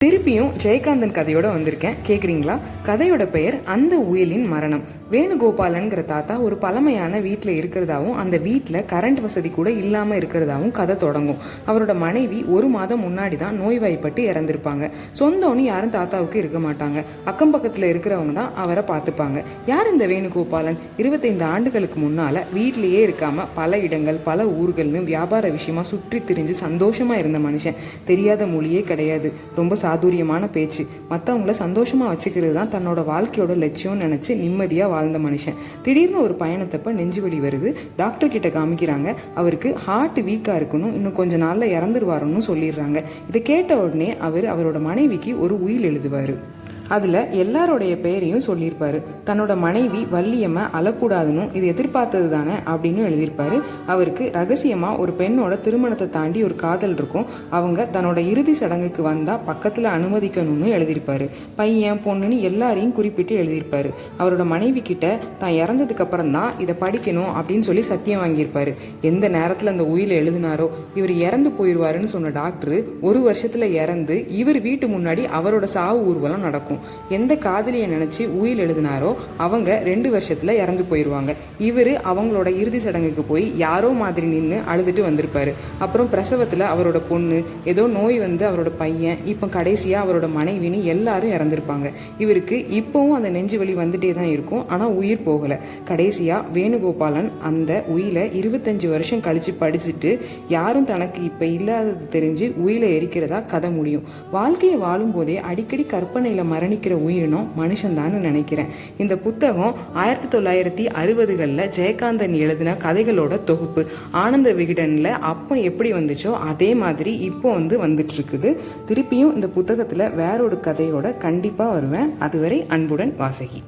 திருப்பியும் ஜெயகாந்தன் கதையோட வந்திருக்கேன். கேட்குறீங்களா? கதையோட பெயர் அந்த உயிலின் மரணம். வேணுகோபாலன்கிற தாத்தா ஒரு பழமையான வீட்டில் இருக்கிறதாவும் அந்த வீட்டில் கரண்ட் வசதி கூட இல்லாமல் இருக்கிறதாவும் கதை தொடங்கும். அவரோட மனைவி 1 மாதம் முன்னாடி தான் நோய்வாய்ப்பட்டு இறந்துருப்பாங்க. சொந்தம்னு யாரும் தாத்தாவுக்கு இருக்க மாட்டாங்க. அக்கம் பக்கத்தில் இருக்கிறவங்க தான் அவரை பார்த்துப்பாங்க. யார் இந்த வேணுகோபாலன்? 25 ஆண்டுகளுக்கு முன்னால் வீட்டிலேயே இருக்காமல் பல இடங்கள் பல ஊர்கள்னு வியாபார விஷயமா சுற்றி திரிஞ்சு சந்தோஷமாக இருந்த மனுஷன். தெரியாத மொழியே கிடையாது. ரொம்ப சாதுரியமான பேச்சு. மற்றவங்கள சந்தோஷமாக வச்சுக்கிறது தான் தன்னோட வாழ்க்கையோட லட்சியம்னு நினச்சி நிம்மதியாக வாழ்ந்த மனுஷன். திடீர்னு ஒரு பயணத்தப்ப நெஞ்சு வலி வருது. டாக்டர் கிட்ட காமிக்கிறாங்க. அவருக்கு ஹார்ட் வீக்காக இருக்கணும், இன்னும் கொஞ்ச நாளில் இறந்துருவாருன்னு சொல்லிடுறாங்க. இதை கேட்ட உடனே அவரோட மனைவிக்கு ஒரு உயில் எழுதுவார். அதில் எல்லாரோடைய பெயரையும் சொல்லியிருப்பார். தன்னோட மனைவி வள்ளியம்மை அழக்கூடாதுன்னு இது எதிர்பார்த்தது தானே அப்படின்னு எழுதியிருப்பார். அவருக்கு ரகசியமாக ஒரு பெண்ணோட திருமணத்தை தாண்டி ஒரு காதல் இருக்கும். அவங்க தன்னோட இறுதி சடங்குக்கு வந்தால் பக்கத்தில் அனுமதிக்கணும்னு எழுதியிருப்பார். பையன் பொண்ணுன்னு எல்லாரையும் குறிப்பிட்டு எழுதியிருப்பார். அவரோட மனைவி கிட்ட தான் இறந்ததுக்கு அப்புறம் தான் இதை படிக்கணும் அப்படின்னு சொல்லி சத்தியம் வாங்கியிருப்பார். எந்த நேரத்தில் அந்த உயிரை எழுதினாரோ இவர் இறந்து போயிடுவாருன்னு சொன்ன டாக்டர் 1 வருஷத்தில் இறந்து இவர் வீட்டு முன்னாடி அவரோட சாவு ஊர்வலம் நடக்கும். எந்த காதலியை நினைச்சு உயில் எழுதினாரோ அவங்க 2 வருஷத்துல இறந்து போயிடுவாங்க. இவரு அவங்களோட இறுதி சடங்குக்கு போய் யாரோ மாதிரி நின்று அழுதுட்டு வந்திருப்பாரு. அப்புறம் பிரசவத்துல அவரோட பொண்ணு, ஏதோ நோய் வந்து அவரோட பையன், இப்போ கடைசியா அவரோட மனைவின்னு எல்லாரும் இறந்திருப்பாங்க. இவருக்கு இப்பவும் அந்த நெஞ்சு வலி வந்துட்டே தான் இருக்கும். ஆனா உயிர் போகல. கடைசியா வேணுகோபாலன் அந்த உயிலை 25 வருஷம் கழிச்சு படிச்சுட்டு யாரும் தனக்கு இப்ப இல்லாதது தெரிஞ்சு உயிலை எரிக்கிறதா கதை முடியும். வாழ்க்கையை வாழும் போதே அடிக்கடி கற்பனையில மரணிக்கிற உயிரினம் மனுஷன் தான் நினைக்கிறேன். இந்த புத்தகம் 1960களில் ஜெயகாந்தன் எழுதின கதைகளோட தொகுப்பு. ஆனந்த விகடனில் அப்போ எப்படி வந்துச்சோ அதே மாதிரி இப்போ வந்துட்டு இருக்குது. திருப்பியும் இந்த புத்தகத்தில் வேற ஒரு கதையோட கண்டிப்பாக வருவேன். அதுவரை அன்புடன் வாசகி.